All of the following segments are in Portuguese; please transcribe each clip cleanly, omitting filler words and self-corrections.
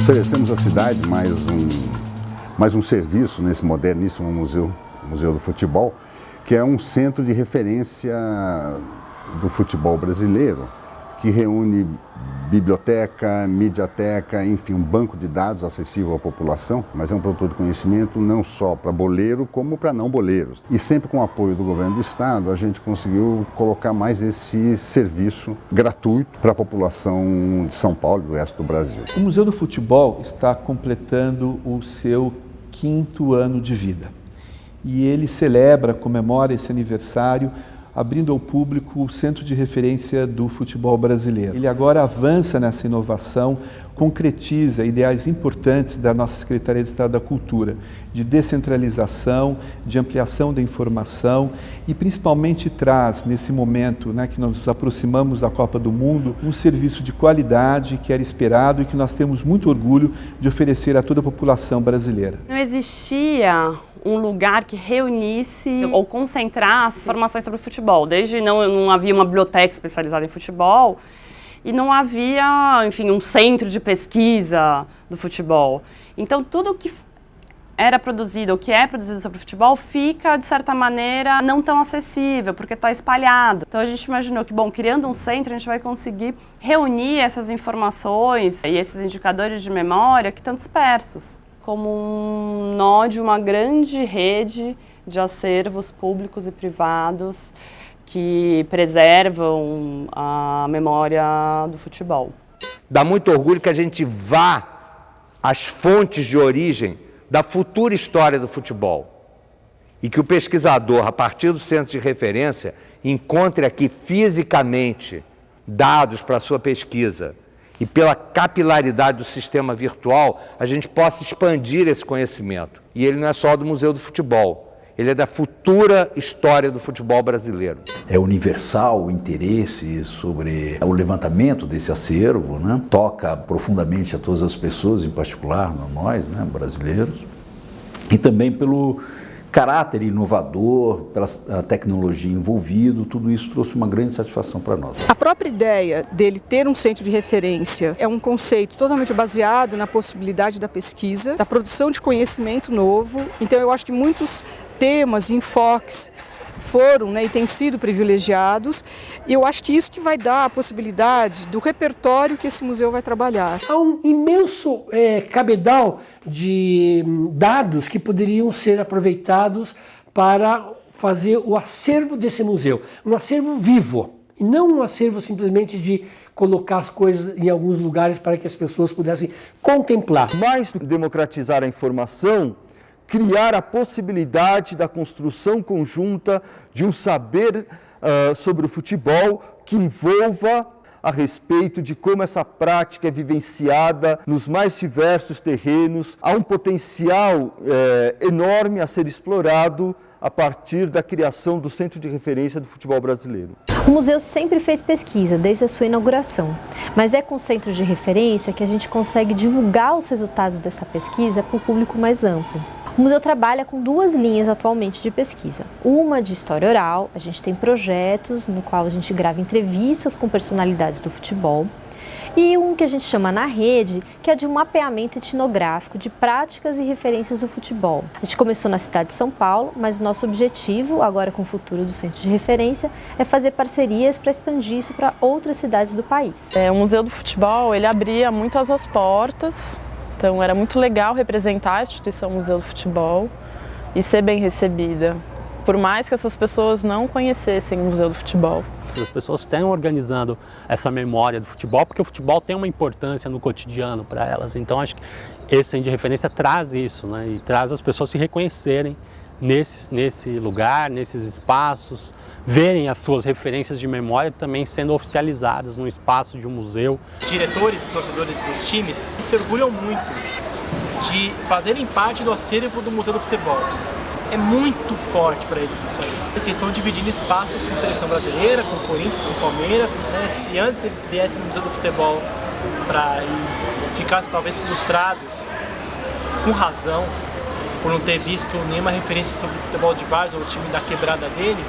Oferecemos à cidade mais um serviço nesse moderníssimo Museu do Futebol, que é um centro de referência do futebol brasileiro, que reúne biblioteca, mediateca, enfim, um banco de dados acessível à população, mas é um produtor de conhecimento não só para boleiro, como para não boleiros. E sempre com o apoio do governo do estado, a gente conseguiu colocar mais esse serviço gratuito para a população de São Paulo e do resto do Brasil. O Museu do Futebol está completando o seu 5º ano de vida. E ele comemora esse aniversário, abrindo ao público o Centro de Referência do Futebol Brasileiro. Ele agora avança nessa inovação, concretiza ideais importantes da nossa Secretaria de Estado da Cultura, de descentralização, de ampliação da informação e principalmente traz, nesse momento que nós nos aproximamos da Copa do Mundo, um serviço de qualidade que era esperado e que nós temos muito orgulho de oferecer a toda a população brasileira. Não existia um lugar que reunisse ou concentrasse informações sobre o futebol. Desde não havia uma biblioteca especializada em futebol e não havia, enfim, um centro de pesquisa do futebol. Então, tudo que era produzido, ou que é produzido sobre o futebol, fica, de certa maneira, não tão acessível, porque está espalhado. Então, a gente imaginou que, criando um centro, a gente vai conseguir reunir essas informações e esses indicadores de memória que estão dispersos, como um nó de uma grande rede de acervos públicos e privados que preservam a memória do futebol. Dá muito orgulho que a gente vá às fontes de origem da futura história do futebol e que o pesquisador, a partir do centro de referência, encontre aqui fisicamente dados para a sua pesquisa. E pela capilaridade do sistema virtual, a gente possa expandir esse conhecimento. E ele não é só do Museu do Futebol, ele é da futura história do futebol brasileiro. É universal o interesse sobre o levantamento desse acervo, toca profundamente a todas as pessoas, em particular nós, brasileiros, e também pelo caráter inovador, pela tecnologia envolvida, tudo isso trouxe uma grande satisfação para nós. A própria ideia dele ter um centro de referência é um conceito totalmente baseado na possibilidade da pesquisa, da produção de conhecimento novo. Então eu acho que muitos temas e enfoques foram e têm sido privilegiados, e eu acho que isso que vai dar a possibilidade do repertório que esse museu vai trabalhar. Há um imenso cabedal de dados que poderiam ser aproveitados para fazer o acervo desse museu, um acervo vivo, e não um acervo simplesmente de colocar as coisas em alguns lugares para que as pessoas pudessem contemplar. Mais do que democratizar a informação, criar a possibilidade da construção conjunta de um saber sobre o futebol que envolva a respeito de como essa prática é vivenciada nos mais diversos terrenos. Há um potencial enorme a ser explorado a partir da criação do Centro de Referência do Futebol Brasileiro. O museu sempre fez pesquisa, desde a sua inauguração, mas é com o Centro de Referência que a gente consegue divulgar os resultados dessa pesquisa para o público mais amplo. O museu trabalha com 2 linhas atualmente de pesquisa. Uma de história oral, a gente tem projetos no qual a gente grava entrevistas com personalidades do futebol, e um que a gente chama Na Rede, que é de um mapeamento etnográfico de práticas e referências do futebol. A gente começou na cidade de São Paulo, mas o nosso objetivo, agora com o futuro do Centro de Referência, é fazer parcerias para expandir isso para outras cidades do país. O Museu do Futebol, ele abria muito as portas. Então era muito legal representar a instituição Museu do Futebol e ser bem recebida, por mais que essas pessoas não conhecessem o Museu do Futebol. As pessoas estão organizando essa memória do futebol, porque o futebol tem uma importância no cotidiano para elas. Então acho que esse centro de referência traz isso, e traz as pessoas se reconhecerem nesse lugar, nesses espaços, verem as suas referências de memória também sendo oficializadas no espaço de um museu. Os diretores e torcedores dos times se orgulham muito de fazerem parte do acervo do Museu do Futebol. É muito forte para eles isso aí. Eles estão dividindo espaço com a seleção brasileira, com o Corinthians, com o Palmeiras. Se antes eles viessem no Museu do Futebol e ficassem talvez frustrados, com razão, por não ter visto nenhuma referência sobre o futebol de várzea ou o time da quebrada dele,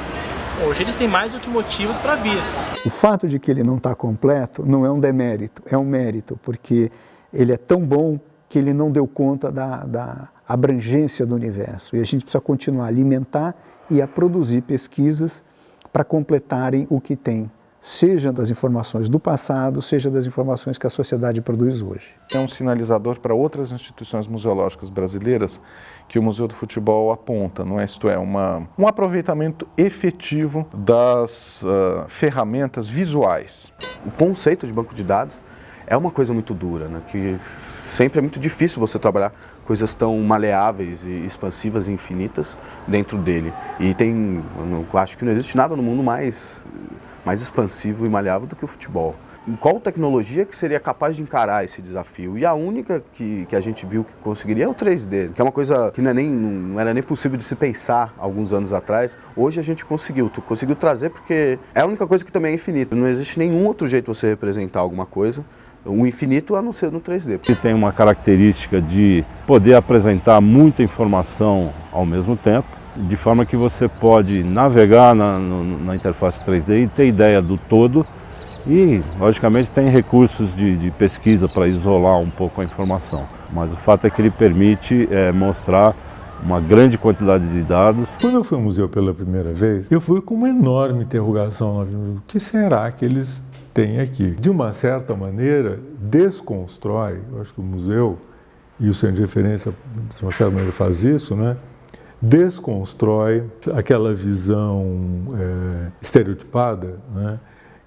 hoje eles têm mais do que motivos para vir. O fato de que ele não está completo não é um demérito, é um mérito, porque ele é tão bom que ele não deu conta da abrangência do universo. E a gente precisa continuar a alimentar e a produzir pesquisas para completarem o que tem, seja das informações do passado, seja das informações que a sociedade produz hoje. É um sinalizador para outras instituições museológicas brasileiras que o Museu do Futebol aponta, não é? Isto é, um aproveitamento efetivo das ferramentas visuais. O conceito de banco de dados é uma coisa muito dura, né? Que sempre é muito difícil você trabalhar coisas tão maleáveis e expansivas e infinitas dentro dele. E eu acho que não existe nada no mundo mais expansivo e maleável do que o futebol. Qual tecnologia que seria capaz de encarar esse desafio? E a única que a gente viu que conseguiria é o 3D, que é uma coisa que não era nem possível de se pensar alguns anos atrás. Hoje a gente conseguiu trazer, porque é a única coisa que também é infinita. Não existe nenhum outro jeito de você representar alguma coisa, o infinito a não ser no 3D. Ele tem uma característica de poder apresentar muita informação ao mesmo tempo, de forma que você pode navegar na interface 3D e ter ideia do todo. E, logicamente, tem recursos de pesquisa para isolar um pouco a informação. Mas o fato é que ele permite mostrar uma grande quantidade de dados. Quando eu fui ao museu pela primeira vez, eu fui com uma enorme interrogação. O que será que eles têm aqui? De uma certa maneira, desconstrói, eu acho que o museu e o centro de referência, de uma certa maneira, faz isso, né? Desconstrói aquela visão estereotipada, né?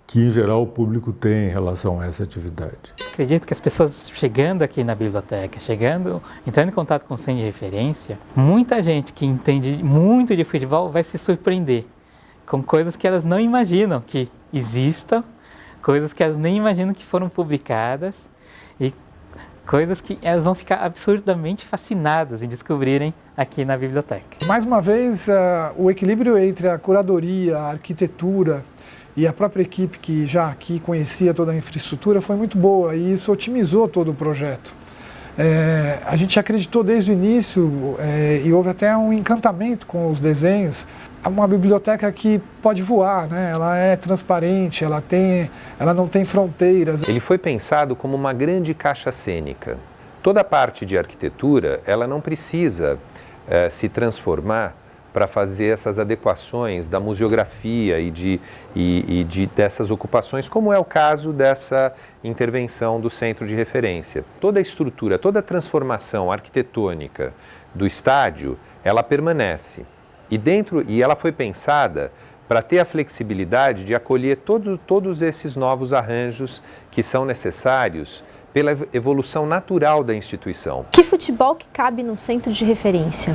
Que, em geral, o público tem em relação a essa atividade. Acredito que as pessoas chegando aqui na biblioteca, entrando em contato com o centro de referência, muita gente que entende muito de futebol vai se surpreender com coisas que elas não imaginam que existam, coisas que elas nem imaginam que foram publicadas e coisas que elas vão ficar absurdamente fascinadas em descobrirem aqui na biblioteca. Mais uma vez, o equilíbrio entre a curadoria, a arquitetura e a própria equipe que já aqui conhecia toda a infraestrutura foi muito boa e isso otimizou todo o projeto. A gente acreditou desde o início e houve até um encantamento com os desenhos. É uma biblioteca que pode voar, né? Ela é transparente, ela não tem fronteiras. Ele foi pensado como uma grande caixa cênica. Toda a parte de arquitetura, ela não precisa se transformar para fazer essas adequações da museografia e dessas ocupações, como é o caso dessa intervenção do centro de referência. Toda a estrutura, toda a transformação arquitetônica do estádio, ela permanece. E ela foi pensada para ter a flexibilidade de acolher todos esses novos arranjos que são necessários pela evolução natural da instituição. Que futebol que cabe no centro de referência?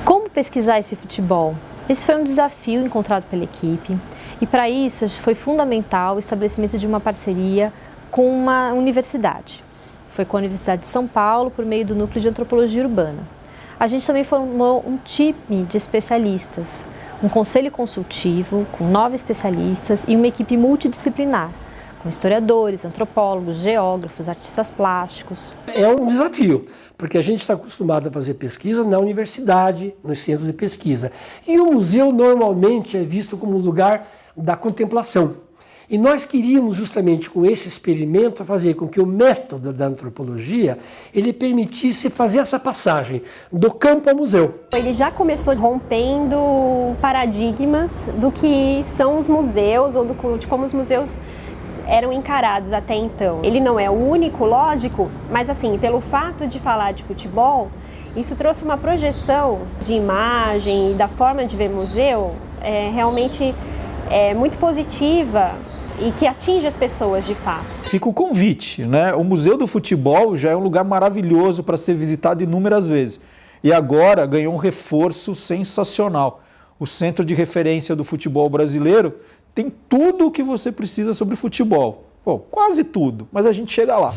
Como pesquisar esse futebol? Esse foi um desafio encontrado pela equipe e para isso foi fundamental o estabelecimento de uma parceria com uma universidade. Foi com a Universidade de São Paulo por meio do Núcleo de Antropologia Urbana. A gente também formou um time de especialistas, um conselho consultivo com 9 especialistas e uma equipe multidisciplinar, com historiadores, antropólogos, geógrafos, artistas plásticos. É um desafio, porque a gente está acostumado a fazer pesquisa na universidade, nos centros de pesquisa. E o museu normalmente é visto como um lugar da contemplação. E nós queríamos justamente com esse experimento fazer com que o método da antropologia ele permitisse fazer essa passagem do campo ao museu. Ele já começou rompendo paradigmas do que são os museus ou de como os museus eram encarados até então. Ele não é o único, lógico, mas assim, pelo fato de falar de futebol, isso trouxe uma projeção de imagem e da forma de ver museu realmente muito positiva e que atinge as pessoas de fato. Fica o convite, né? O Museu do Futebol já é um lugar maravilhoso para ser visitado inúmeras vezes. E agora ganhou um reforço sensacional. O Centro de Referência do Futebol Brasileiro tem tudo o que você precisa sobre futebol. Bom, quase tudo, mas a gente chega lá.